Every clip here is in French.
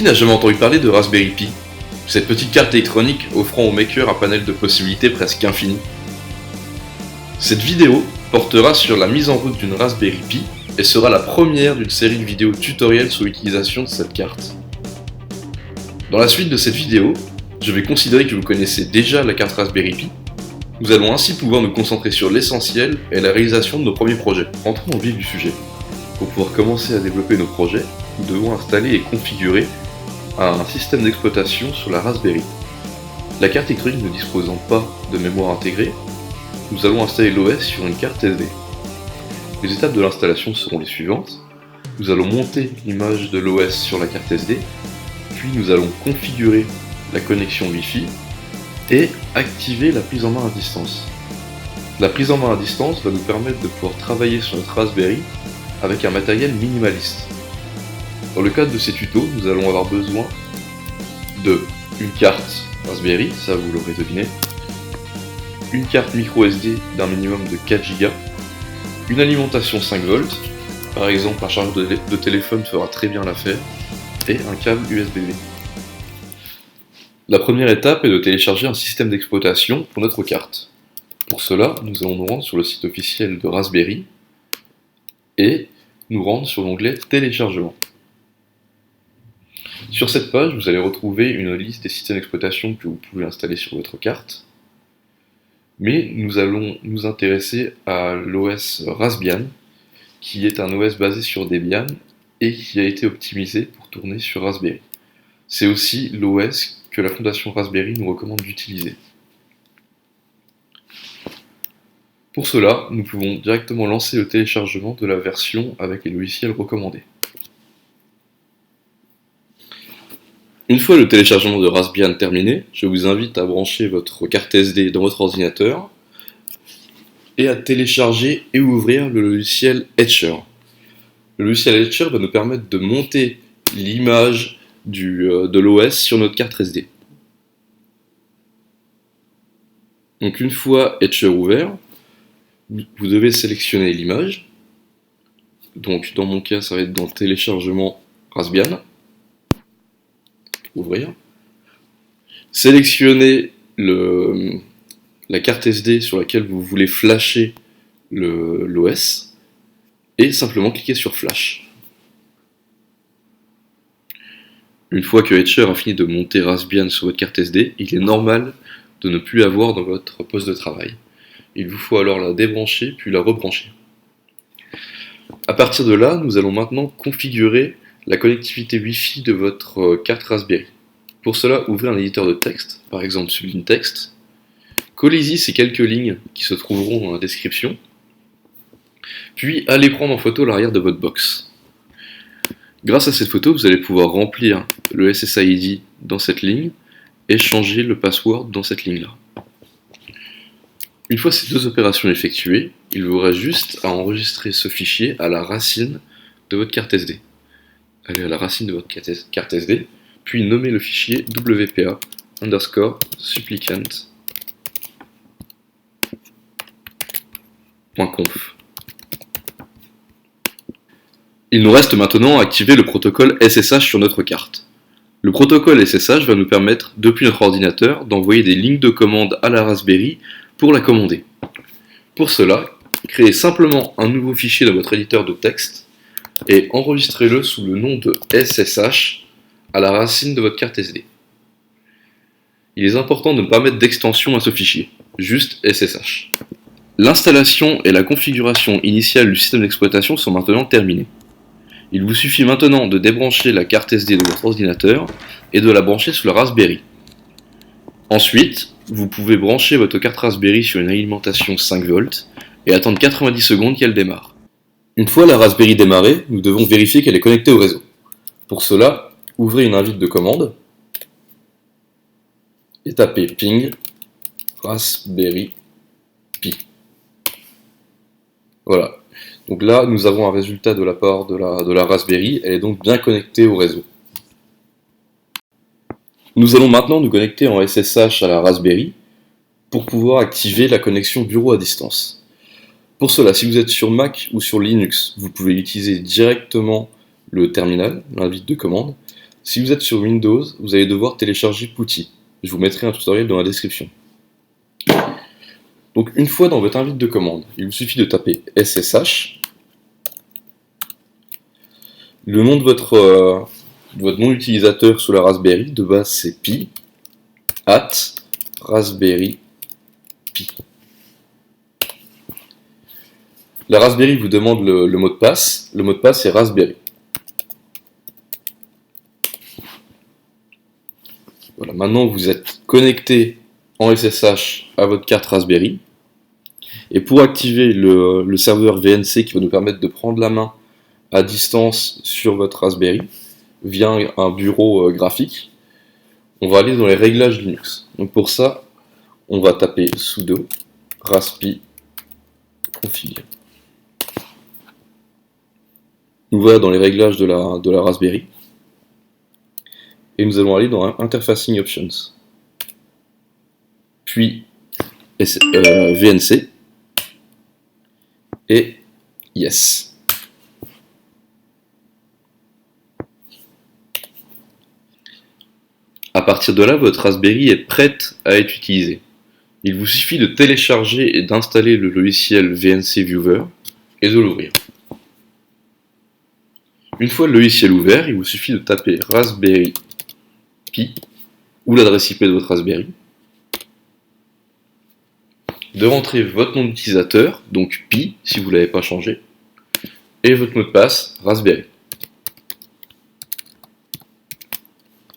Qui n'a jamais entendu parler de Raspberry Pi? Cette petite carte électronique offrant aux makers un panel de possibilités presque infini. Cette vidéo portera sur la mise en route d'une Raspberry Pi et sera la première d'une série de vidéos tutoriels sur l'utilisation de cette carte. Dans la suite de cette vidéo, je vais considérer que vous connaissez déjà la carte Raspberry Pi. Nous allons ainsi pouvoir nous concentrer sur l'essentiel et la réalisation de nos premiers projets. Entrons dans le vif du sujet. Pour pouvoir commencer à développer nos projets, nous devons installer et configurer un système d'exploitation sur la Raspberry. La carte électronique ne disposant pas de mémoire intégrée, nous allons installer l'OS sur une carte SD. Les étapes de l'installation seront les suivantes. Nous allons monter l'image de l'OS sur la carte SD, puis nous allons configurer la connexion Wi-Fi et activer la prise en main à distance. La prise en main à distance va nous permettre de pouvoir travailler sur notre Raspberry avec un matériel minimaliste. Dans le cadre de ces tutos, nous allons avoir besoin de une carte Raspberry, ça vous l'aurez deviné, une carte micro SD d'un minimum de 4 Go, une alimentation 5 volts, par exemple un chargeur de téléphone fera très bien l'affaire, et un câble USB-B. La première étape est de télécharger un système d'exploitation pour notre carte. Pour cela, nous allons nous rendre sur le site officiel de Raspberry et nous rendre sur l'onglet téléchargement. Sur cette page, vous allez retrouver une liste des systèmes d'exploitation que vous pouvez installer sur votre carte. Mais nous allons nous intéresser à l'OS Raspbian, qui est un OS basé sur Debian et qui a été optimisé pour tourner sur Raspberry. C'est aussi l'OS que la fondation Raspberry nous recommande d'utiliser. Pour cela, nous pouvons directement lancer le téléchargement de la version avec les logiciels recommandés. Une fois le téléchargement de Raspbian terminé, je vous invite à brancher votre carte SD dans votre ordinateur et à télécharger et ouvrir le logiciel Etcher. Le logiciel Etcher va nous permettre de monter l'image de l'OS sur notre carte SD. Donc une fois Etcher ouvert, vous devez sélectionner l'image. Donc dans mon cas, ça va être dans téléchargement Raspbian. Ouvrir. Sélectionnez la carte SD sur laquelle vous voulez flasher l'OS et simplement cliquez sur Flash. Une fois que Etcher a fini de monter Raspbian sur votre carte SD, il est normal de ne plus l'avoir dans votre poste de travail. Il vous faut alors la débrancher puis la rebrancher. À partir de là, nous allons maintenant configurer la connectivité Wi-Fi de votre carte Raspberry. Pour cela, ouvrez un éditeur de texte, par exemple Sublime Text. Collez-y ces quelques lignes qui se trouveront dans la description. Puis allez prendre en photo l'arrière de votre box. Grâce à cette photo, vous allez pouvoir remplir le SSID dans cette ligne et changer le password dans cette ligne-là. Une fois ces deux opérations effectuées, il vous reste juste à enregistrer ce fichier à la racine de votre carte SD. Allez à la racine de votre carte SD, puis nommez le fichier wpa_supplicant.conf. Il nous reste maintenant à activer le protocole SSH sur notre carte. Le protocole SSH va nous permettre, depuis notre ordinateur, d'envoyer des lignes de commande à la Raspberry pour la commander. Pour cela, créez simplement un nouveau fichier dans votre éditeur de texte et enregistrez-le sous le nom de SSH à la racine de votre carte SD. Il est important de ne pas mettre d'extension à ce fichier, juste SSH. L'installation et la configuration initiale du système d'exploitation sont maintenant terminées. Il vous suffit maintenant de débrancher la carte SD de votre ordinateur et de la brancher sur la Raspberry. Ensuite, vous pouvez brancher votre carte Raspberry sur une alimentation 5 volts et attendre 90 secondes qu'elle démarre. Une fois la Raspberry démarrée, nous devons vérifier qu'elle est connectée au réseau. Pour cela, ouvrez une invite de commande et tapez ping Raspberry Pi. Voilà. Donc là, nous avons un résultat de la part de la Raspberry, elle est donc bien connectée au réseau. Nous allons maintenant nous connecter en SSH à la Raspberry pour pouvoir activer la connexion bureau à distance. Pour cela, si vous êtes sur Mac ou sur Linux, vous pouvez utiliser directement le terminal, l'invite de commande. Si vous êtes sur Windows, vous allez devoir télécharger PuTTY. Je vous mettrai un tutoriel dans la description. Donc une fois dans votre invite de commande, il vous suffit de taper SSH, le nom de votre nom d'utilisateur sous la Raspberry, de base c'est pi, @raspberry pi. La Raspberry vous demande le mot de passe. Le mot de passe est Raspberry. Voilà, maintenant vous êtes connecté en SSH à votre carte Raspberry. Et pour activer le serveur VNC qui va nous permettre de prendre la main à distance sur votre Raspberry via un bureau graphique, on va aller dans les réglages Linux. Donc pour ça, on va taper sudo raspi config. Nous voilà dans les réglages de la Raspberry. Et nous allons aller dans Interfacing Options. Puis VNC. Et Yes. À partir de là, votre Raspberry est prête à être utilisée. Il vous suffit de télécharger et d'installer le logiciel VNC Viewer et de l'ouvrir. Une fois le logiciel ouvert, il vous suffit de taper Raspberry Pi ou l'adresse IP de votre Raspberry, de rentrer votre nom d'utilisateur, donc Pi si vous ne l'avez pas changé, et votre mot de passe Raspberry.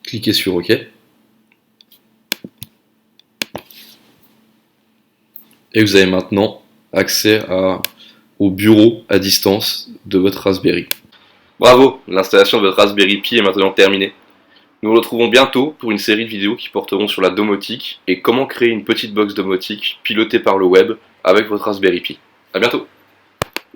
Cliquez sur OK. Et vous avez maintenant accès au bureau à distance de votre Raspberry. Bravo, l'installation de votre Raspberry Pi est maintenant terminée. Nous nous retrouvons bientôt pour une série de vidéos qui porteront sur la domotique et comment créer une petite box domotique pilotée par le web avec votre Raspberry Pi. A bientôt.